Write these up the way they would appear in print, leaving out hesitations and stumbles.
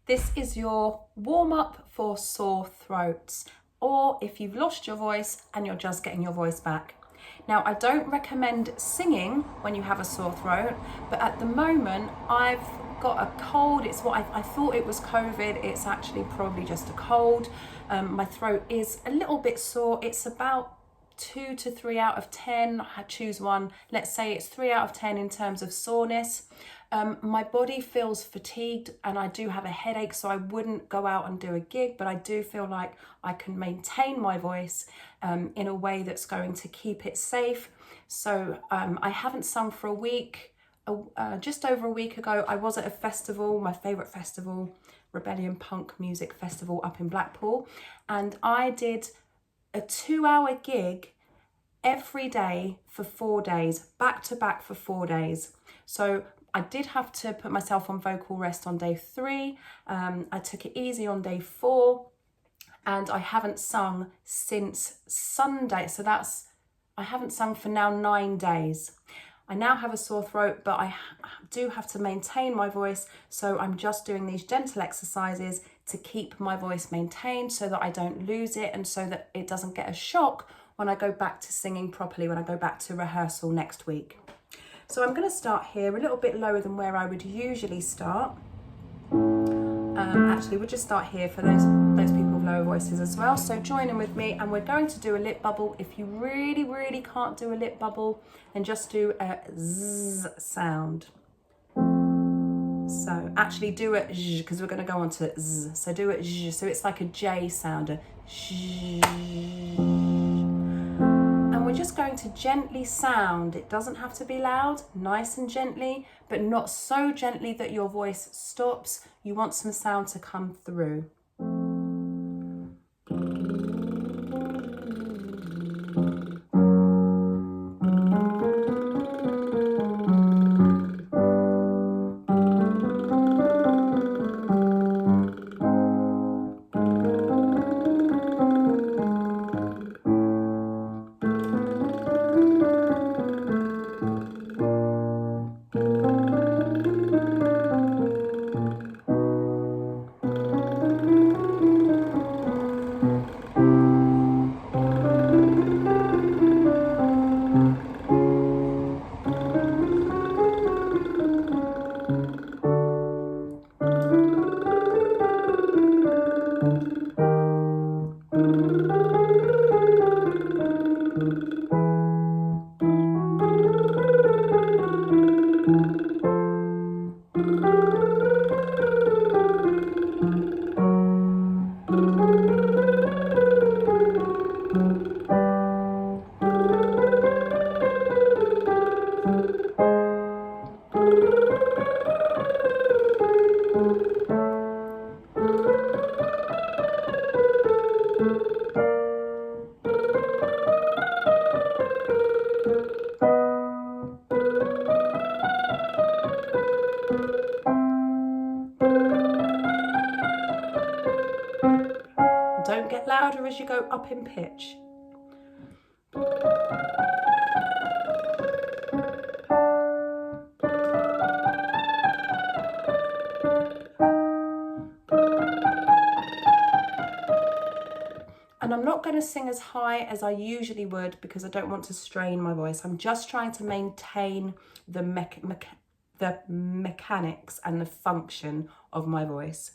This is your warm-up for sore throats, or if you've lost your voice and you're just getting your voice back. Now, I don't recommend singing when you have a sore throat, but at the moment I've got a cold. It's what I thought it was COVID. It's actually probably just a cold. My throat is a little bit sore. It's about 2 to 3 out of 10. I choose one. Let's say it's 3 out of 10 in terms of soreness. My body feels fatigued and I do have a headache, so I wouldn't go out and do a gig, but I do feel like I can maintain my voice in a way that's going to keep it safe. So I haven't sung for a week. Just over a week ago, I was at a festival, my favourite festival, Rebellion Punk Music Festival up in Blackpool, and I did a 2-hour gig every day for 4 days, back to back for 4 days. So I did have to put myself on vocal rest on day 3. I took it easy on day 4, and I haven't sung since Sunday. So I haven't sung for now 9 days. I now have a sore throat, but I do have to maintain my voice. So I'm just doing these gentle exercises to keep my voice maintained so that I don't lose it and so that it doesn't get a shock when I go back to singing properly, when I go back to rehearsal next week. So I'm going to start here a little bit lower than where I would usually start. Actually, we'll just start here for those people with lower voices as well. So join in with me, and we're going to do a lip bubble. If you really, really can't do a lip bubble, then just do a Z sound. So actually do a Z, because we're going to go on to Z. So do a Z, so it's like a J sound, a Z. We're just going to gently sound. It doesn't have to be loud, nice and gently, but not so gently that your voice stops. You want some sound to come through. Don't get louder as you go up in pitch. And I'm not going to sing as high as I usually would because I don't want to strain my voice. I'm just trying to maintain the mechanics and the function of my voice.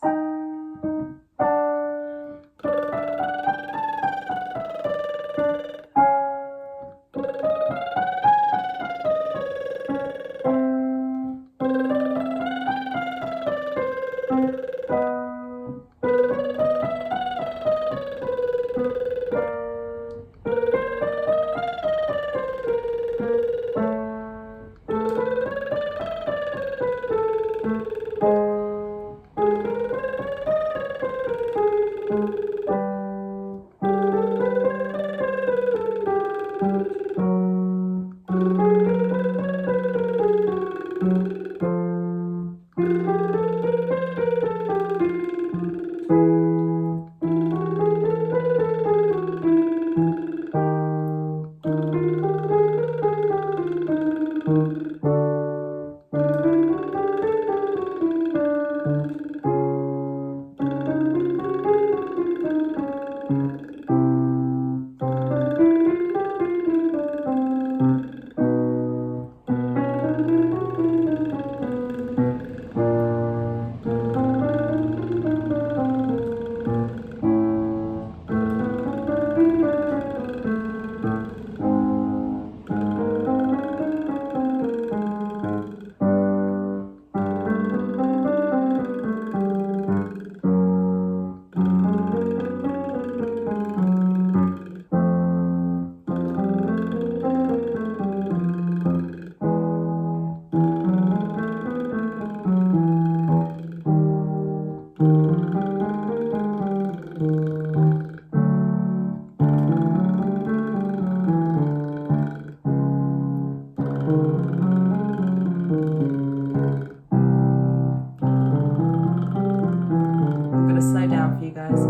guys.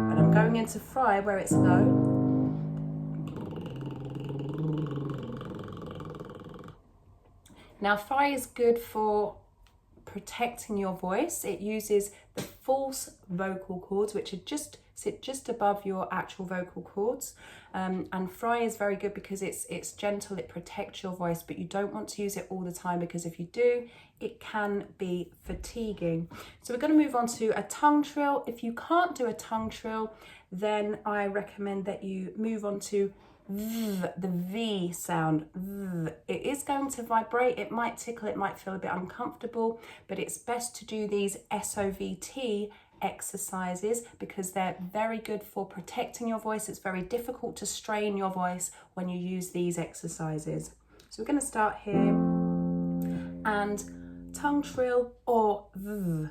And I'm going into fry where it's low. Now, fry is good for protecting your voice. It uses the false vocal cords, which sit just above your actual vocal cords. And fry is very good because it's gentle, it protects your voice, but you don't want to use it all the time, because if you do, it can be fatiguing. So we're going to move on to a tongue trill. If you can't do a tongue trill, then I recommend that you move on to the V sound. It is going to vibrate, it might tickle, it might feel a bit uncomfortable, but it's best to do these SOVT exercises because they're very good for protecting your voice. It's very difficult to strain your voice when you use these exercises. So we're going to start here and tongue trill or V.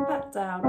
Back down.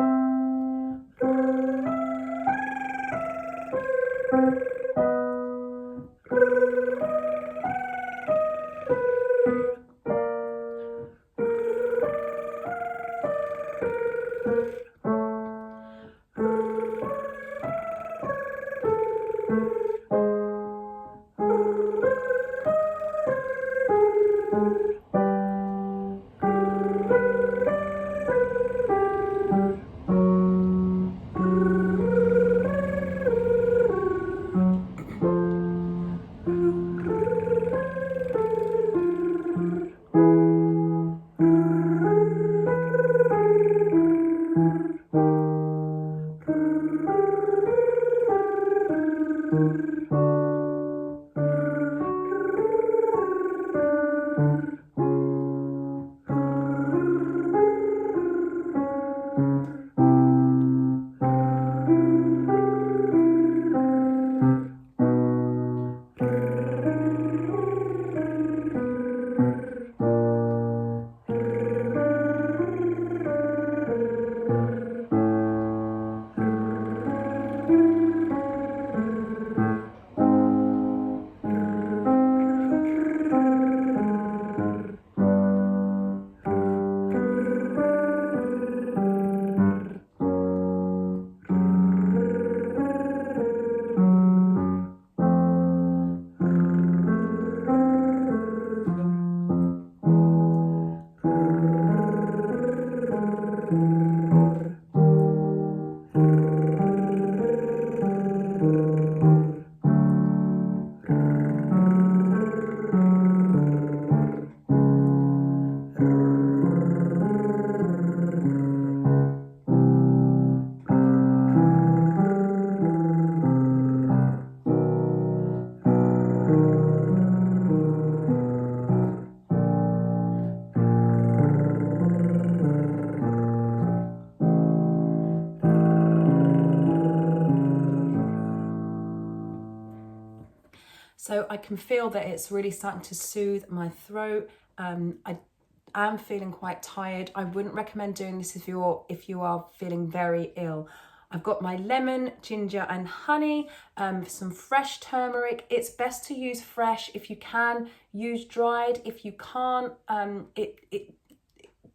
So I can feel that it's really starting to soothe my throat. I am feeling quite tired. I wouldn't recommend doing this if you are feeling very ill. I've got my lemon, ginger and honey, some fresh turmeric. It's best to use fresh. If you can, use dried. If you can't,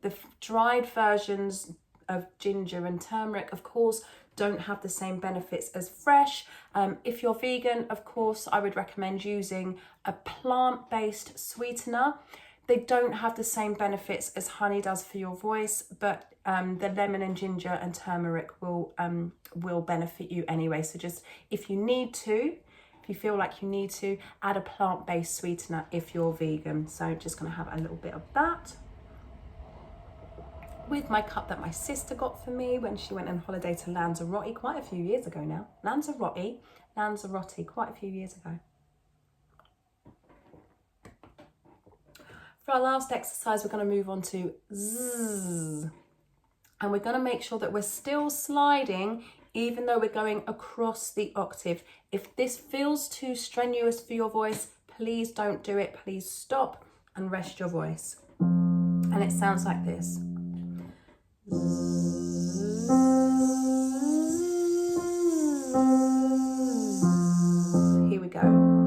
the dried versions of ginger and turmeric, of course, don't have the same benefits as fresh. If you're vegan, of course, I would recommend using a plant-based sweetener. They don't have the same benefits as honey does for your voice, but the lemon and ginger and turmeric will benefit you anyway. So just if you feel like you need to, add a plant-based sweetener if you're vegan. So just gonna have a little bit of that with my cup that my sister got for me when she went on holiday to Lanzarote quite a few years ago now. Lanzarote, quite a few years ago. For our last exercise, we're going to move on to zzz. And we're going to make sure that we're still sliding even though we're going across the octave. If this feels too strenuous for your voice, please don't do it. Please stop and rest your voice. And it sounds like this. Here we go.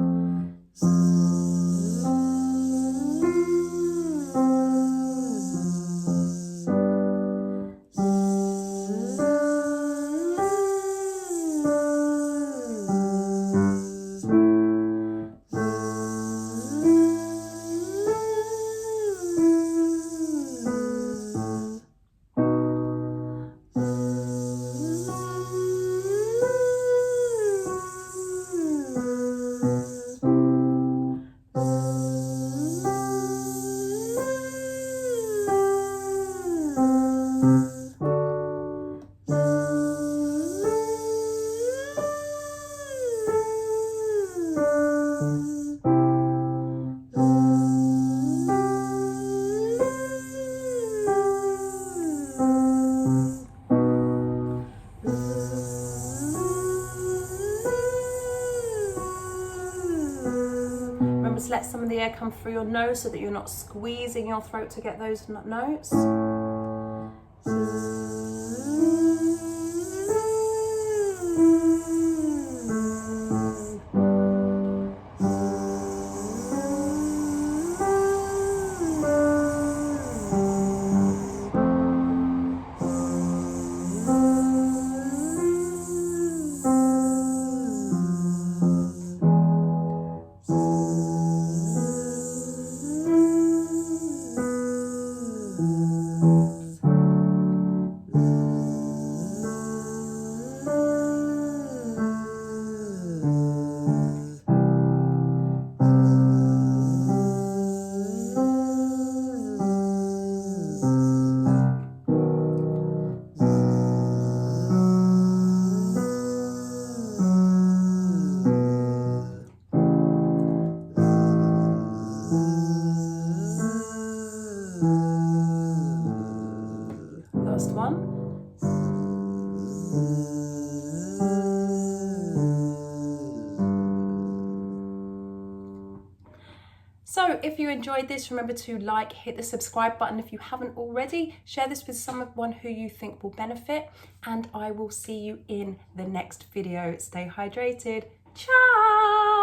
Just let some of the air come through your nose so that you're not squeezing your throat to get those notes. Last one. So if you enjoyed this, remember to hit the subscribe button if you haven't already. Share this with someone who you think will benefit, and I will see you in the next video. Stay hydrated. Ciao!